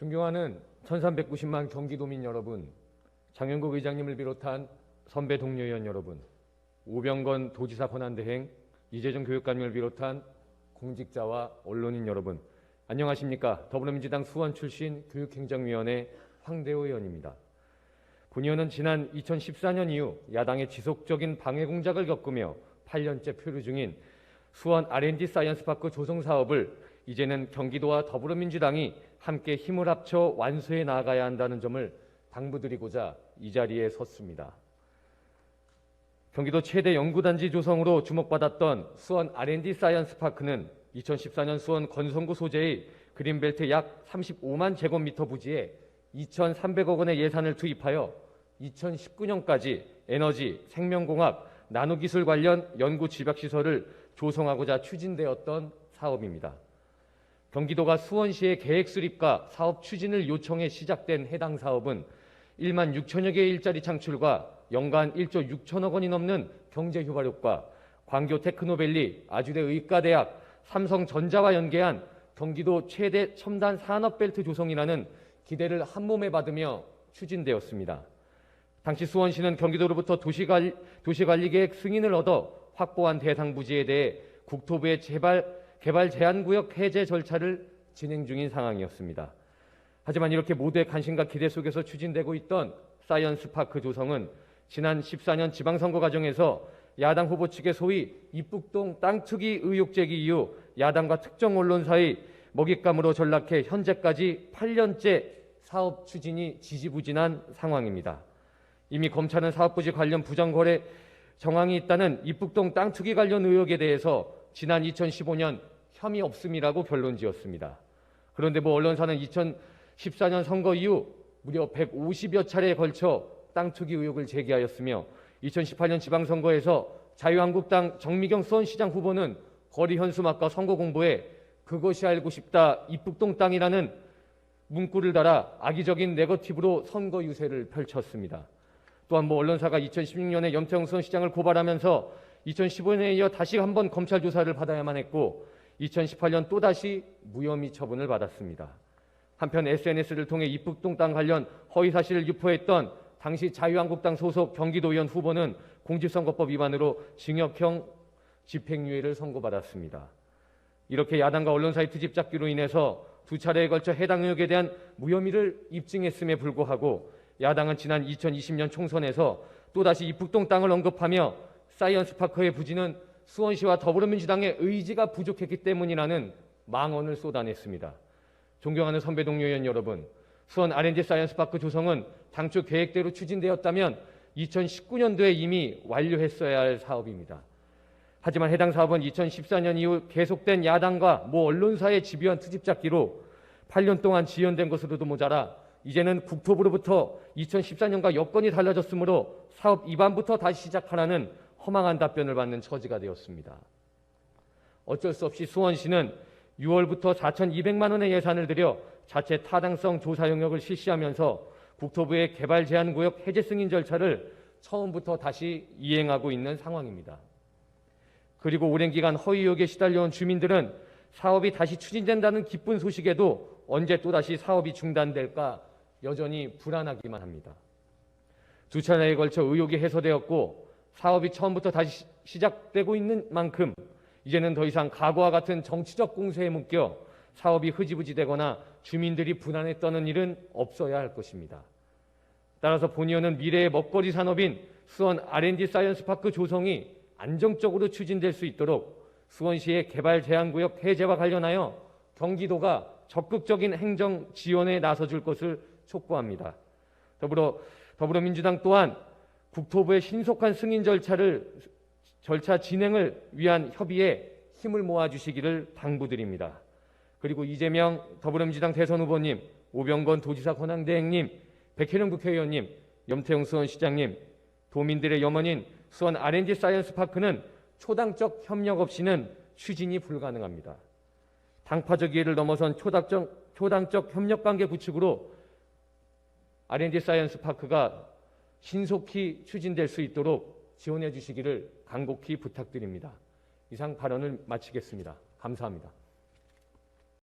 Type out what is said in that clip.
존경하는 1390만 경기도민 여러분, 장영국 의장님을 비롯한 선배 동료의원 여러분, 오병건 도지사 권한대행, 이재정 교육감님을 비롯한 공직자와 언론인 여러분, 안녕하십니까. 더불어민주당 수원 출신 교육행정위원회 황대호 의원입니다. 본 의원은 지난 2014년 이후 야당의 지속적인 방해 공작을 겪으며 8년째 표류 중인 수원 R&D 사이언스파크 조성 사업을 이제는 경기도와 더불어민주당이 함께 힘을 합쳐 완수해 나가야 한다는 점을 당부드리고자 이 자리에 섰습니다. 경기도 최대 연구단지 조성으로 주목받았던 수원 R&D 사이언스파크는 2014년 수원 건성구 소재의 그린벨트 약 35만 제곱미터 부지에 2,300억 원의 예산을 투입하여 2019년까지 에너지, 생명공학, 나노기술 관련 연구 집약시설을 조성하고자 추진되었던 사업입니다. 경기도가 수원시의 계획 수립과 사업 추진을 요청해 시작된 해당 사업은 1만 6천여 개의 일자리 창출과 연간 1조 6천억 원이 넘는 경제 효과력과 광교 테크노밸리, 아주대 의과대학, 삼성전자와 연계한 경기도 최대 첨단 산업벨트 조성이라는 기대를 한몸에 받으며 추진되었습니다. 당시 수원시는 경기도로부터 도시관리계획 승인을 얻어 확보한 대상 부지에 대해 국토부의 개발 제한구역 해제 절차를 진행 중인 상황이었습니다. 하지만 이렇게 모두의 관심과 기대 속에서 추진되고 있던 사이언스파크 조성은 지난 14년 지방선거 과정에서 야당 후보 측의 소위 입북동 땅 투기 의혹 제기 이후 야당과 특정 언론사의 먹잇감으로 전락해 현재까지 8년째 사업 추진이 지지부진한 상황입니다. 이미 검찰은 사업부지 관련 부정거래 정황이 있다는 입북동 땅 투기 관련 의혹에 대해서 지난 2015년 혐의 없음이라고 결론지었습니다. 그런데 언론사는 2014년 선거 이후 무려 150여 차례에 걸쳐 땅 투기 의혹을 제기하였으며 2018년 지방선거에서 자유한국당 정미경 수원시장 후보는 거리 현수막과 선거 공보에 그것이 알고 싶다 입북동 땅이라는 문구를 달아 악의적인 네거티브로 선거 유세를 펼쳤습니다. 또한 언론사가 2016년에 염태영 수원시장을 고발하면서 2015년에 이어 다시 한번 검찰 조사를 받아야만 했고 2018년 또다시 무혐의 처분을 받았습니다. 한편 SNS를 통해 입북동 땅 관련 허위 사실을 유포했던 당시 자유한국당 소속 경기도의원 후보는 공직선거법 위반으로 징역형 집행유예를 선고받았습니다. 이렇게 야당과 언론사의 트집잡기로 인해서 두 차례에 걸쳐 해당 의혹에 대한 무혐의를 입증했음에 불구하고 야당은 지난 2020년 총선에서 또다시 입북동 땅을 언급하며 사이언스파크의 부지는 수원시와 더불어민주당의 의지가 부족했기 때문이라는 망언을 쏟아냈습니다. 존경하는 선배 동료의원 여러분, 수원 R&D 사이언스파크 조성은 당초 계획대로 추진되었다면 2019년도에 이미 완료했어야 할 사업입니다. 하지만 해당 사업은 2014년 이후 계속된 야당과 언론사의 집요한 트집잡기로 8년 동안 지연된 것으로도 모자라 이제는 국토부로부터 2014년과 여건이 달라졌으므로 사업 이반부터 다시 시작하라는 허망한 답변을 받는 처지가 되었습니다. 어쩔 수 없이 수원시는 6월부터 4,200만 원의 예산을 들여 자체 타당성 조사 영역을 실시하면서 국토부의 개발 제한구역 해제 승인 절차를 처음부터 다시 이행하고 있는 상황입니다. 그리고 오랜 기간 허위 의혹에 시달려온 주민들은 사업이 다시 추진된다는 기쁜 소식에도 언제 또다시 사업이 중단될까 여전히 불안하기만 합니다. 두 차례에 걸쳐 의혹이 해소되었고 사업이 처음부터 다시 시작되고 있는 만큼 이제는 더 이상 과거와 같은 정치적 공세에 묶여 사업이 흐지부지되거나 주민들이 불안에 떠는 일은 없어야 할 것입니다. 따라서 본 의원은 미래의 먹거리 산업인 수원 R&D 사이언스파크 조성이 안정적으로 추진될 수 있도록 수원시의 개발 제한구역 해제와 관련하여 경기도가 적극적인 행정 지원에 나서줄 것을 촉구합니다. 더불어민주당 또한 국토부의 신속한 승인 절차 진행을 위한 협의에 힘을 모아주시기를 당부드립니다. 그리고 이재명 더불어민주당 대선 후보님, 오병건 도지사 권한대행님, 백혜령 국회의원님, 염태영 수원시장님, 도민들의 염원인 수원 R&D 사이언스파크는 초당적 협력 없이는 추진이 불가능합니다. 당파적 이해를 넘어선 초당적 협력관계 구축으로 R&D 사이언스파크가 신속히 추진될 수 있도록 지원해 주시기를 간곡히 부탁드립니다. 이상 발언을 마치겠습니다. 감사합니다.